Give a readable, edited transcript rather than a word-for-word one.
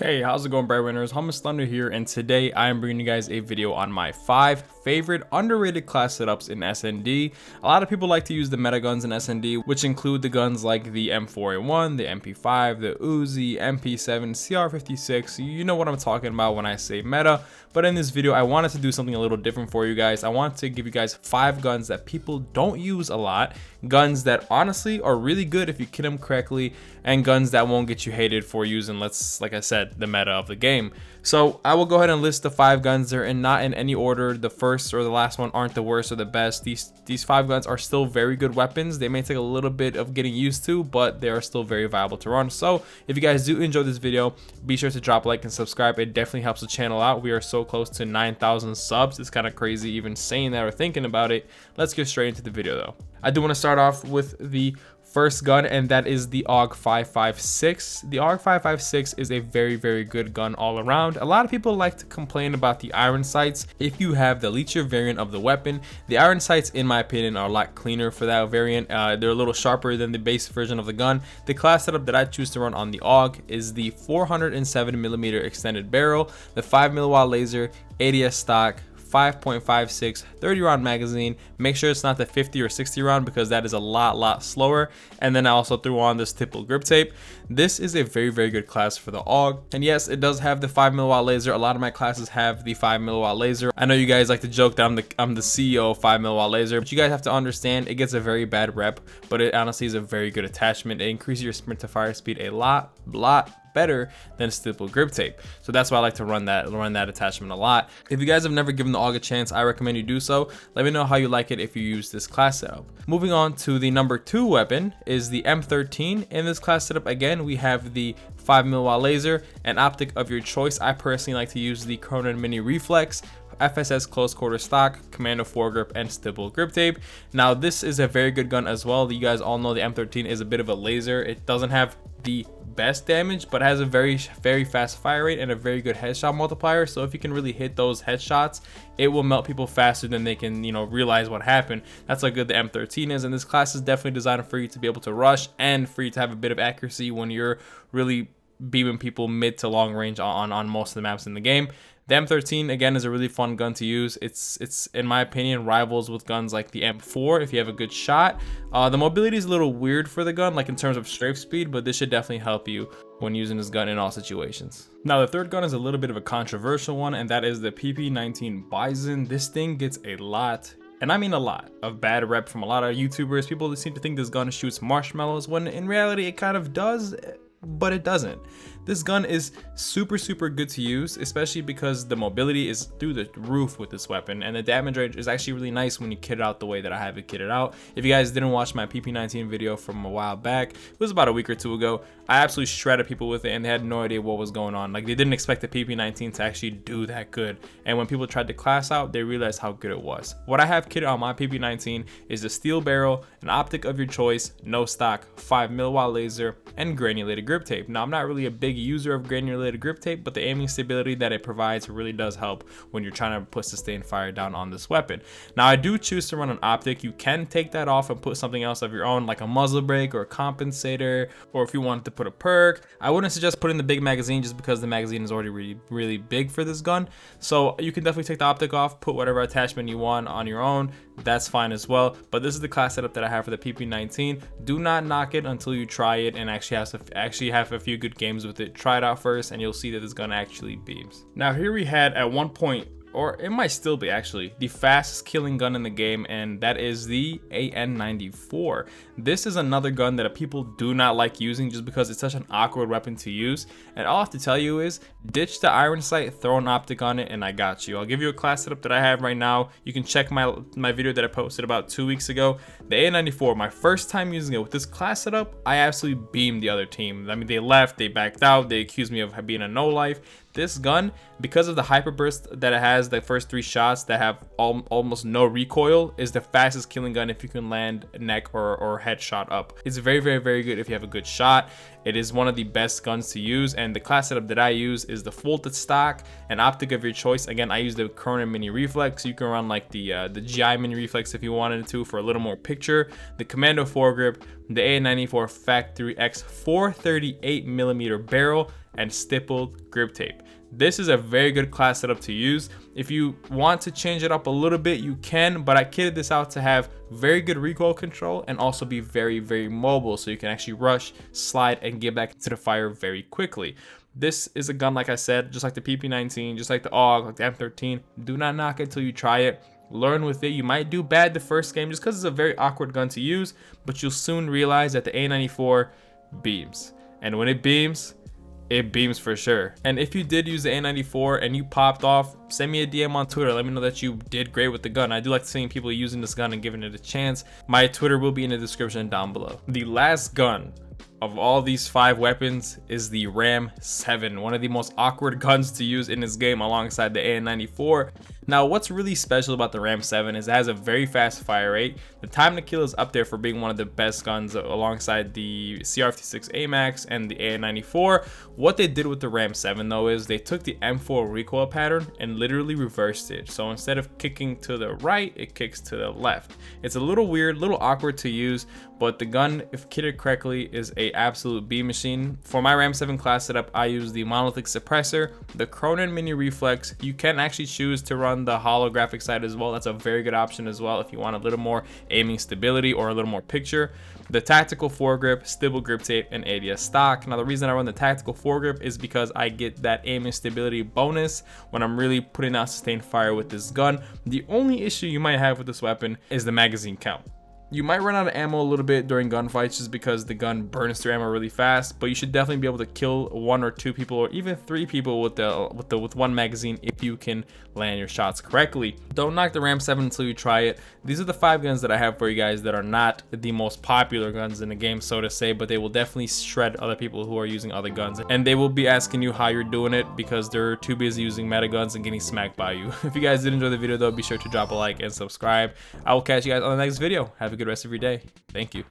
Hey, how's it going, Breadwinners? HummusThunder here, and today I am bringing you guys a video on my 5 favorite underrated class setups in SnD. A lot of people like to use the meta guns in SnD, which include the guns like the M4A1, the MP5, the Uzi, MP7, CR56. You know what I'm talking about when I say meta. But in this video, I wanted to do something a little different for you guys. I want to give you guys 5 guns that people don't use a lot, guns that honestly are really good if you kit them correctly, and guns that won't get you hated for using, like I said, the meta of the game. So I will go ahead and list the 5 guns there, and not in any order. The first or the last one aren't the worst or the best. These 5 guns are still very good weapons. They may take a little bit of getting used to, but they are still very viable to run. So if you guys do enjoy this video, be sure to drop a like and subscribe. It definitely helps the channel out. We are so close to 9,000 subs. It's kind of crazy even saying that or thinking about it. Let's get straight into the video though. I do want to start off with the first gun, and that is the AUG 556. The AUG 556 is a very good gun all around. A lot of people like to complain about the iron sights. If you have the leecher variant of the weapon, the iron sights in my opinion are a lot cleaner for that variant. They're a little sharper than the base version of the gun. The class setup that I choose to run on the AUG is the 407mm extended barrel, the 5mm wide laser, ADS stock, 5.56 30 round magazine. Make sure it's not the 50 or 60 round because that is a lot slower. And then I also threw on this Stippled grip tape. This is a very good class for the AUG, and yes, it does have the 5mm wide laser. A lot of my classes have the 5mm wide laser. I know you guys like to joke that I'm the CEO of 5mm wide laser, but you guys have to understand it gets a very bad rep, but it honestly is a very good attachment. It increases your sprint to fire speed a lot better than Stippled grip tape. So that's why I like to run that attachment a lot. If you guys have never given the AUG a chance, I recommend you do so. Let me know how you like it if you use this class setup. Moving on to the number 2 weapon is the M13. In this class setup, again, we have the 5mm wide laser and optic of your choice. I personally like to use the Cronen mini reflex, FSS close quarter stock, Commando Foregrip, and Stippled grip tape. Now this is a very good gun as well. You guys all know the M13 is a bit of a laser. It doesn't have the best damage, but has a very fast fire rate and a very good headshot multiplier. So if you can really hit those headshots, it will melt people faster than they can, realize what happened. That's how good the M13 is, and this class is definitely designed for you to be able to rush and for you to have a bit of accuracy when you're really beaming people mid to long range on most of the maps in the game. The M13 again is a really fun gun to use. It's in my opinion rivals with guns like the M4 if you have a good shot. The mobility is a little weird for the gun, like in terms of strafe speed, but this should definitely help you when using this gun in all situations. Now the third gun is a little bit of a controversial one, and that is the PP19 BIZON. This thing gets a lot, and I mean a lot, of bad rep from a lot of YouTubers. People seem to think this gun shoots marshmallows when in reality it kind of does, but it doesn't. This gun is super good to use, especially because the mobility is through the roof with this weapon, and the damage range is actually really nice when you kit it out the way that I have it kitted out. If you guys didn't watch my PP19 video from a while back, it was about a week or 2 ago, I absolutely shredded people with it, and they had no idea what was going on. Like, they didn't expect the PP19 to actually do that good, and when people tried to class out, they realized how good it was. What I have kitted on my PP19 is a steel barrel, an optic of your choice, no stock, 5mm wide laser, and granulated grip tape. Now I'm not really a big user of granulated grip tape, but the aiming stability that it provides really does help when you're trying to put sustained fire down on this weapon. Now I do choose to run an optic. You can take that off and put something else of your own, like a muzzle brake or a compensator, or if you wanted to put a perk. I wouldn't suggest putting the big magazine just because the magazine is already really big for this gun. So you can definitely take the optic off, put whatever attachment you want on your own. That's fine as well. But this is the class setup that I have for the PP19. Do not knock it until you try it and actually have a few good games with it. Try it out first and you'll see that this gun actually beams. Now here we had at one point, or it might still be actually, the fastest killing gun in the game, and that is the AN94. This is another gun that people do not like using just because it's such an awkward weapon to use, and all I have to tell you is ditch the iron sight, throw an optic on it, and I got you. I'll give you a class setup that I have right now. You can check my video that I posted about 2 weeks ago. The AN94, my first time using it with this class setup, I absolutely beamed the other team. I mean, they left, they backed out, they accused me of being a no life. This gun, because of the hyper burst that it has, the first 3 shots that have almost no recoil, is the fastest killing gun if you can land neck or headshot up. It's very good if you have a good shot. It is one of the best guns to use, and the class setup that I use is the Folded Stock and Optic of your choice. Again, I use the Cronen Mini Reflex. You can run like the GI Mini Reflex if you wanted to for a little more picture. The Commando Foregrip, the A94 Factory X 438mm barrel, and Stippled grip tape. This is a very good class setup to use. If you want to change it up a little bit, you can, but I kitted this out to have very good recoil control and also be very, very mobile, so you can actually rush, slide, and get back into the fire very quickly. This is a gun, like I said, just like the PP19, just like the AUG, like the M13. Do not knock it till you try it. Learn with it. You might do bad the first game just because it's a very awkward gun to use, but you'll soon realize that the A94 beams. And when it beams for sure. And if you did use the A94 and you popped off, send me a DM on Twitter. Let me know that you did great with the gun. I do like seeing people using this gun and giving it a chance. My Twitter will be in the description down below. The last gun of all these 5 weapons is the Ram 7, one of the most awkward guns to use in this game alongside the AN94. Now, what's really special about the Ram 7 is it has a very fast fire rate. The time to kill is up there for being one of the best guns alongside the CR56 AMAX and the AN94. What they did with the Ram 7 though is they took the M4 recoil pattern and literally reversed it. So instead of kicking to the right, it kicks to the left. It's a little weird, a little awkward to use, but the gun, if kitted correctly, is a absolute B machine. For my Ram 7 class setup, I use the Monolithic Suppressor, the Cronen Mini Reflex. You can actually choose to run the holographic side as well. That's a very good option as well if you want a little more aiming stability or a little more picture. The Tactical Foregrip, Stippled grip tape, and ADS stock. Now, the reason I run the Tactical Foregrip is because I get that aiming stability bonus when I'm really putting out sustained fire with this gun. The only issue you might have with this weapon is the magazine count. You might run out of ammo a little bit during gunfights just because the gun burns through ammo really fast, but you should definitely be able to kill 1 or 2 people or even 3 people with one magazine if you can land your shots correctly. Don't knock the Ram 7 until you try it. These are the 5 guns that I have for you guys that are not the most popular guns in the game, so to say, but they will definitely shred other people who are using other guns, and they will be asking you how you're doing it because they're too busy using meta guns and getting smacked by you. If you guys did enjoy the video though, be sure to drop a like and subscribe. I will catch you guys on the next video. Have a good rest of your day. Thank you.